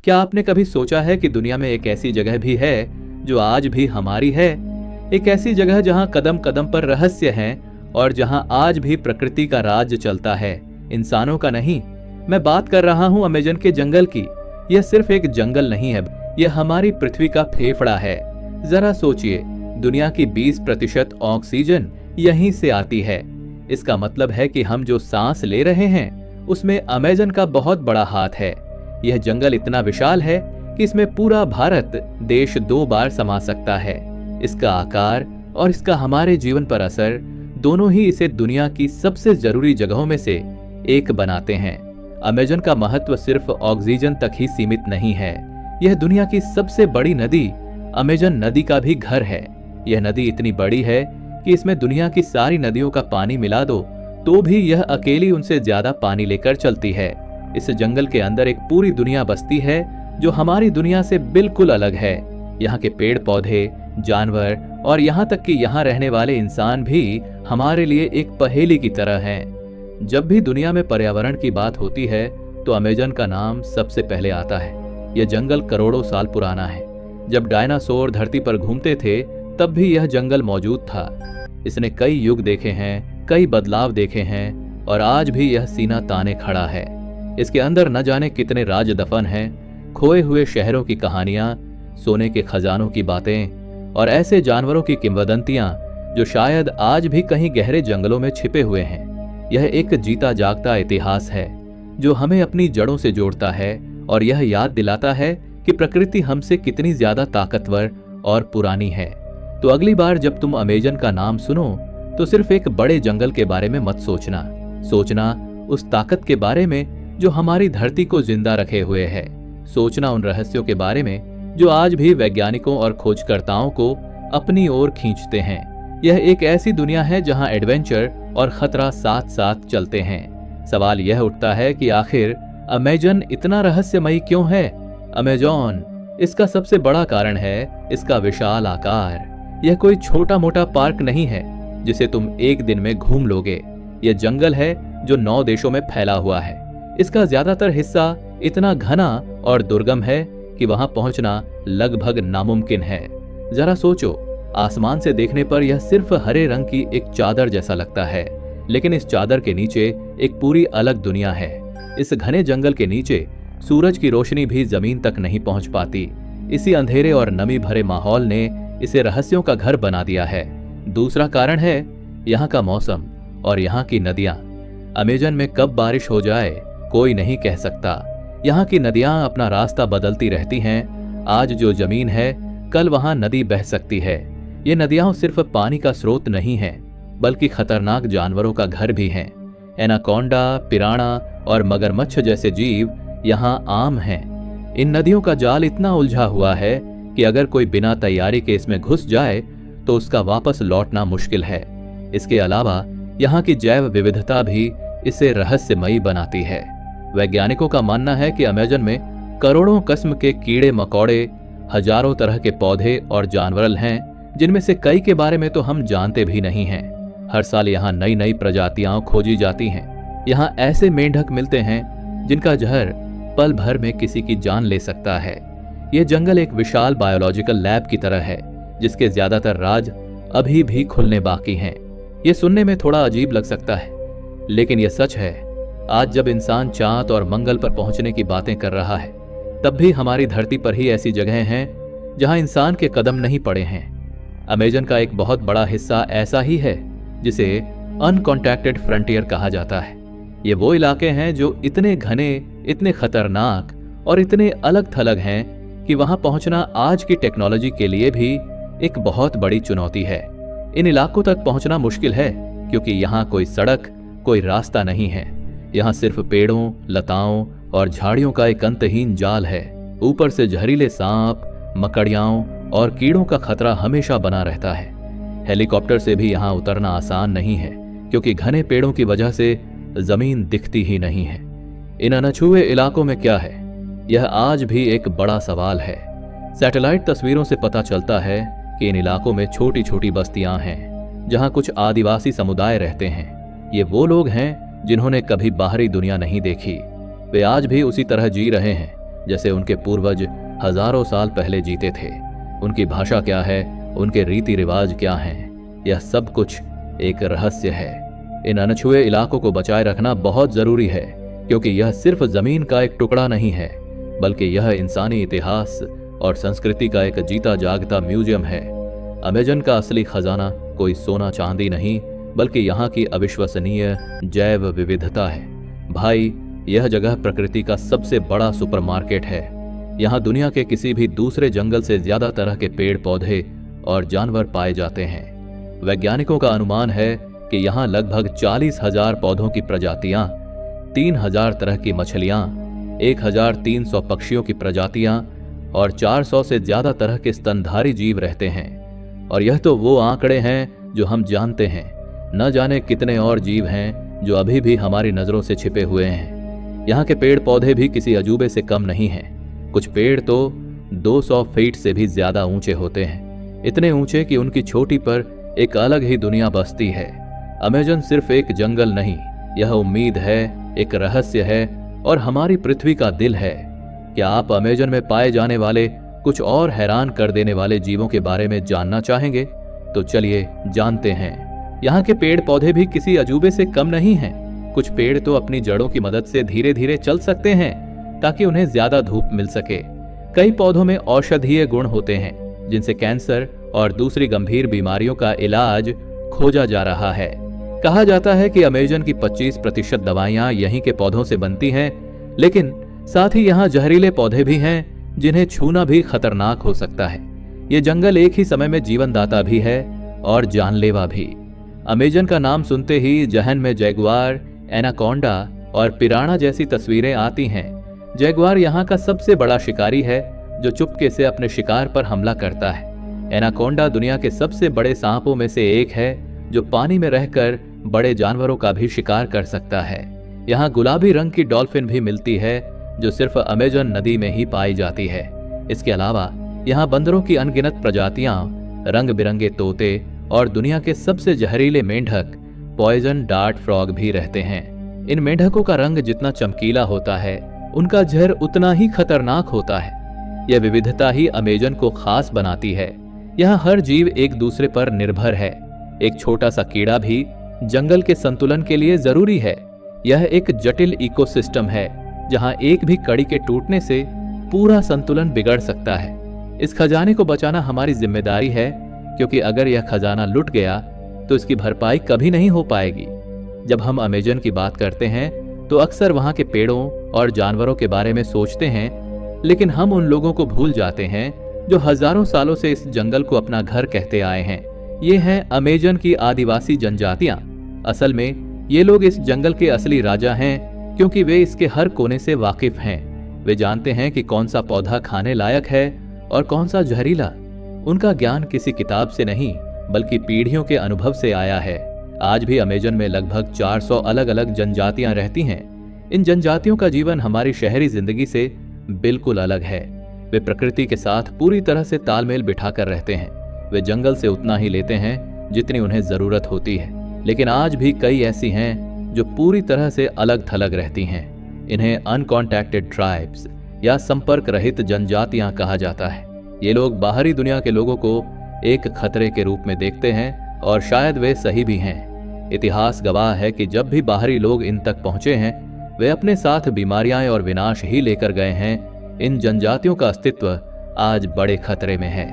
क्या आपने कभी सोचा है कि दुनिया में एक ऐसी जगह भी है जो आज भी हमारी है? एक ऐसी जगह जहां कदम कदम पर रहस्य हैं और जहां आज भी प्रकृति का राज चलता है, इंसानों का नहीं। मैं बात कर रहा हूं अमेज़न के जंगल की। यह सिर्फ एक जंगल नहीं है, यह हमारी पृथ्वी का फेफड़ा है। जरा सोचिए, दुनिया की 20% ऑक्सीजन यहीं से आती है। इसका मतलब है कि हम जो सांस ले रहे हैं उसमें अमेज़न का बहुत बड़ा हाथ है। यह जंगल इतना विशाल है कि इसमें पूरा भारत देश 2 बार समा सकता है। इसका आकार और इसका हमारे जीवन पर असर दोनों ही इसे दुनिया की सबसे जरूरी जगहों में से एक बनाते हैं। अमेज़न का महत्व सिर्फ ऑक्सीजन तक ही सीमित नहीं है। यह दुनिया की सबसे बड़ी नदी अमेज़न नदी का भी घर है। यह नदी इतनी बड़ी है कि इसमें दुनिया की सारी नदियों का पानी मिला दो तो भी यह अकेली उनसे ज्यादा पानी लेकर चलती है। इस जंगल के अंदर एक पूरी दुनिया बसती है जो हमारी दुनिया से बिल्कुल अलग है। यहाँ के पेड़ पौधे, जानवर और यहाँ तक कि यहाँ रहने वाले इंसान भी हमारे लिए एक पहेली की तरह हैं। जब भी दुनिया में पर्यावरण की बात होती है तो अमेज़न का नाम सबसे पहले आता है। यह जंगल करोड़ों साल पुराना है। जब डायनासोर धरती पर घूमते थे तब भी यह जंगल मौजूद था। इसने कई युग देखे हैं, कई बदलाव देखे हैं और आज भी यह सीना ताने खड़ा है। इसके अंदर न जाने कितने राज दफन हैं, खोए हुए शहरों की कहानियां, सोने के खजानों की बातें और ऐसे जानवरों की किंवदंतियां जो शायद आज भी कहीं गहरे जंगलों में छिपे हुए हैं। यह एक जीता जागता इतिहास है जो हमें अपनी जड़ों से जोड़ता है और यह याद दिलाता है कि प्रकृति हमसे कितनी ज्यादा ताकतवर और पुरानी है। तो अगली बार जब तुम अमेज़न का नाम सुनो तो सिर्फ एक बड़े जंगल के बारे में मत सोचना उस ताकत के बारे में जो हमारी धरती को जिंदा रखे हुए है। सोचना उन रहस्यों के बारे में जो आज भी वैज्ञानिकों और खोजकर्ताओं को अपनी ओर खींचते हैं। यह एक ऐसी दुनिया है जहां एडवेंचर और खतरा साथ साथ चलते हैं। सवाल यह उठता है कि आखिर अमेज़न इतना रहस्यमयी क्यों है? अमेज़न, इसका सबसे बड़ा कारण है इसका विशाल आकार। यह कोई छोटा मोटा पार्क नहीं है जिसे तुम एक दिन में घूम लोगे। यह जंगल है जो 9 देशों में फैला हुआ है। इसका ज्यादातर हिस्सा इतना घना और दुर्गम है कि वहां पहुंचना लगभग नामुमकिन है। जरा सोचो, आसमान से देखने पर यह सिर्फ हरे रंग की एक चादर जैसा लगता है, लेकिन इस चादर के नीचे एक पूरी अलग दुनिया है। इस घने जंगल के नीचे सूरज की रोशनी भी जमीन तक नहीं पहुंच पाती। इसी अंधेरे और नमी भरे माहौल ने इसे रहस्यों का घर बना दिया है। दूसरा कारण है यहाँ का मौसम और यहाँ की नदियां। अमेज़न में कब बारिश हो जाए कोई नहीं कह सकता। यहाँ की नदियां अपना रास्ता बदलती रहती हैं। आज जो जमीन है कल वहां नदी बह सकती है। ये नदियां सिर्फ पानी का स्रोत नहीं है बल्कि खतरनाक जानवरों का घर भी हैं। एनाकोंडा, पिराना और मगरमच्छ जैसे जीव यहाँ आम हैं। इन नदियों का जाल इतना उलझा हुआ है कि अगर कोई बिना तैयारी के इसमें घुस जाए तो उसका वापस लौटना मुश्किल है। इसके अलावा यहाँ की जैव विविधता भी इसे रहस्यमयी बनाती है। वैज्ञानिकों का मानना है कि अमेज़न में करोड़ों किस्म के कीड़े मकोड़े, हजारों तरह के पौधे और जानवर हैं जिनमें से कई के बारे में तो हम जानते भी नहीं हैं। हर साल यहाँ नई नई प्रजातियां खोजी जाती हैं। यहाँ ऐसे मेंढक मिलते हैं जिनका जहर पल भर में किसी की जान ले सकता है। यह जंगल एक विशाल बायोलॉजिकल लैब की तरह है जिसके ज्यादातर राज अभी भी खुलने बाकी हैं। यह सुनने में थोड़ा अजीब लग सकता है, लेकिन यह सच है। आज जब इंसान चांद और मंगल पर पहुंचने की बातें कर रहा है, तब भी हमारी धरती पर ही ऐसी जगहें हैं जहां इंसान के कदम नहीं पड़े हैं। अमेज़न का एक बहुत बड़ा हिस्सा ऐसा ही है जिसे अनकॉन्टैक्टेड फ्रंटियर कहा जाता है। ये वो इलाके हैं जो इतने घने, इतने खतरनाक और इतने अलग थलग हैं कि वहां पहुंचना आज की टेक्नोलॉजी के लिए भी एक बहुत बड़ी चुनौती है। इन इलाकों तक पहुंचना मुश्किल है क्योंकि यहाँ कोई सड़क, कोई रास्ता नहीं है। यहाँ सिर्फ पेड़ों, लताओं और झाड़ियों का एक अंतहीन जाल है। ऊपर से जहरीले सांप, मकड़ियाओं और कीड़ों का खतरा हमेशा बना रहता है। हेलीकॉप्टर से भी यहाँ उतरना आसान नहीं है क्योंकि घने पेड़ों की वजह से जमीन दिखती ही नहीं है। इन अनछुए इलाकों में क्या है, यह आज भी एक बड़ा सवाल है। सैटेलाइट तस्वीरों से पता चलता है कि इन इलाकों में छोटी छोटी बस्तियां हैं जहां कुछ आदिवासी समुदाय रहते हैं। ये वो लोग हैं जिन्होंने कभी बाहरी दुनिया नहीं देखी। वे आज भी उसी तरह जी रहे हैं जैसे उनके पूर्वज हजारों साल पहले जीते थे। उनकी भाषा क्या है, उनके रीति रिवाज क्या हैं, यह सब कुछ एक रहस्य है। इन अनछुए इलाकों को बचाए रखना बहुत जरूरी है, क्योंकि यह सिर्फ जमीन का एक टुकड़ा नहीं है, बल्कि यह इंसानी इतिहास और संस्कृति का एक जीता जागता म्यूजियम है। अमेजन का असली खजाना कोई सोना चांदी नहीं, बल्कि यहाँ की अविश्वसनीय जैव विविधता है। भाई, यह जगह प्रकृति का सबसे बड़ा सुपरमार्केट है। यहाँ दुनिया के किसी भी दूसरे जंगल से ज्यादा तरह के पेड़ पौधे और जानवर पाए जाते हैं। वैज्ञानिकों का अनुमान है कि यहाँ लगभग 40,000 पौधों की प्रजातियां, 3,000 तरह की मछलियां, 1,300 पक्षियों की प्रजातियां और 400 से ज्यादा तरह के स्तनधारी जीव रहते हैं। और यह तो वो आंकड़े हैं जो हम जानते हैं, न जाने कितने और जीव हैं जो अभी भी हमारी नजरों से छिपे हुए हैं। यहाँ के पेड़ पौधे भी किसी अजूबे से कम नहीं हैं। कुछ पेड़ तो 200 फीट से भी ज्यादा ऊंचे होते हैं, इतने ऊंचे कि उनकी चोटी पर एक अलग ही दुनिया बसती है। अमेजन सिर्फ एक जंगल नहीं, यह उम्मीद है, एक रहस्य है और हमारी पृथ्वी का दिल है। क्या आप अमेजन में पाए जाने वाले कुछ और हैरान कर देने वाले जीवों के बारे में जानना चाहेंगे? तो चलिए जानते हैं। यहाँ के पेड़ पौधे भी किसी अजूबे से कम नहीं हैं। कुछ पेड़ तो अपनी जड़ों की मदद से धीरे धीरे चल सकते हैं ताकि उन्हें ज्यादा धूप मिल सके। कई पौधों में औषधीय गुण होते हैं, जिनसे कैंसर और दूसरी गंभीर बीमारियों का इलाज खोजा जा रहा है। कहा जाता है कि अमेजन की 25% दवाइयां यहीं के पौधों से बनती हैं, लेकिन साथ ही यहाँ जहरीले पौधे भी हैं जिन्हें छूना भी खतरनाक हो सकता है। ये जंगल एक ही समय में जीवनदाता भी है और जानलेवा भी। अमेजन का नाम सुनते ही जहन में जैगुआर, एनाकोंडा और पिराना जैसी तस्वीरें आती हैं। जैगुआर यहाँ का सबसे बड़ा शिकारी है जो चुपके से अपने शिकार पर हमला करता है। एनाकोंडा दुनिया के सबसे बड़े सांपों में से एक है जो पानी में रहकर बड़े जानवरों का भी शिकार कर सकता है। यहाँ गुलाबी रंग की डॉल्फिन भी मिलती है जो सिर्फ अमेजन नदी में ही पाई जाती है। इसके अलावा यहाँ बंदरों की अनगिनत प्रजातियां, रंग बिरंगे तोते और दुनिया के सबसे जहरीले मेंढक पॉइजन डार्ट फ्रॉग भी रहते हैं। इन मेंढकों का रंग जितना चमकीला होता है, उनका जहर उतना ही खतरनाक होता है। यह विविधता ही अमेजन को खास बनाती है। यहाँ हर जीव एक दूसरे पर निर्भर है। एक छोटा सा कीड़ा भी जंगल के संतुलन के लिए जरूरी है। यह एक जटिल इकोसिस्टम है जहाँ एक भी कड़ी के टूटने से पूरा संतुलन बिगड़ सकता है। इस खजाने को बचाना हमारी जिम्मेदारी है, क्योंकि अगर यह खजाना लुट गया तो इसकी भरपाई कभी नहीं हो पाएगी। जब हम अमेजन की बात करते हैं तो अक्सर वहां के पेड़ों और जानवरों के बारे में सोचते हैं, लेकिन हम उन लोगों को भूल जाते हैं जो हजारों सालों से इस जंगल को अपना घर कहते आए हैं। ये हैं अमेजन की आदिवासी जनजातियां। असल में ये लोग इस जंगल के असली राजा हैं, क्योंकि वे इसके हर कोने से वाकिफ हैं। वे जानते हैं कि कौन सा पौधा खाने लायक है और कौन सा जहरीला। उनका ज्ञान किसी किताब से नहीं, बल्कि पीढ़ियों के अनुभव से आया है। आज भी अमेजन में लगभग 400 अलग अलग जनजातियां रहती हैं। इन जनजातियों का जीवन हमारी शहरी जिंदगी से बिल्कुल अलग है। वे प्रकृति के साथ पूरी तरह से तालमेल बिठाकर रहते हैं। वे जंगल से उतना ही लेते हैं जितनी उन्हें जरूरत होती है, लेकिन आज भी कई ऐसी हैं जो पूरी तरह से अलग थलग रहती हैं। इन्हें अनकॉन्टैक्टेड ट्राइब्स या संपर्क रहित जनजातियां कहा जाता है। ये लोग बाहरी दुनिया के लोगों को एक खतरे के रूप में देखते हैं और शायद वे सही भी हैं। इतिहास गवाह है कि जब भी बाहरी लोग इन तक पहुंचे हैं, वे अपने साथ बीमारियां और विनाश ही लेकर गए हैं। इन जनजातियों का अस्तित्व आज बड़े खतरे में है।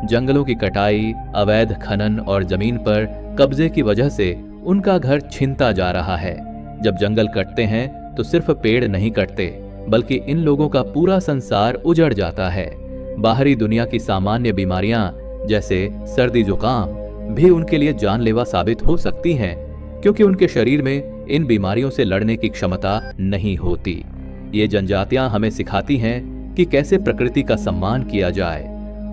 जंगलों की कटाई, अवैध खनन और जमीन पर कब्जे की वजह से उनका घर छिनता जा रहा है। जब जंगल कटते हैं तो सिर्फ पेड़ नहीं कटते, बल्कि इन लोगों का पूरा संसार उजड़ जाता है। बाहरी दुनिया की सामान्य बीमारियां जैसे सर्दी जुकाम भी उनके लिए जानलेवा साबित हो सकती हैं, क्योंकि उनके शरीर में इन बीमारियों से लड़ने की क्षमता नहीं होती। ये जनजातियां हमें सिखाती हैं कि कैसे प्रकृति का सम्मान किया जाए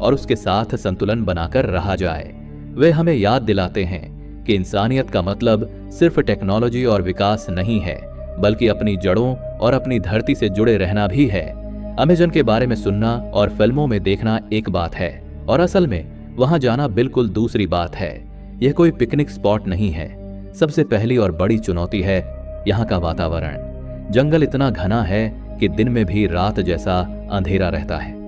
और उसके साथ संतुलन बनाकर रहा जाए। वे हमें याद दिलाते हैं कि इंसानियत का मतलब सिर्फ टेक्नोलॉजी और विकास नहीं है, बल्कि अपनी जड़ों और अपनी धरती से जुड़े रहना भी है। अमेजन के बारे में सुनना और फिल्मों में देखना एक बात है, और असल में वहां जाना बिल्कुल दूसरी बात है। यह कोई पिकनिक स्पॉट नहीं है। सबसे पहली और बड़ी चुनौती है यहाँ का वातावरण। जंगल इतना घना है कि दिन में भी रात जैसा अंधेरा रहता है।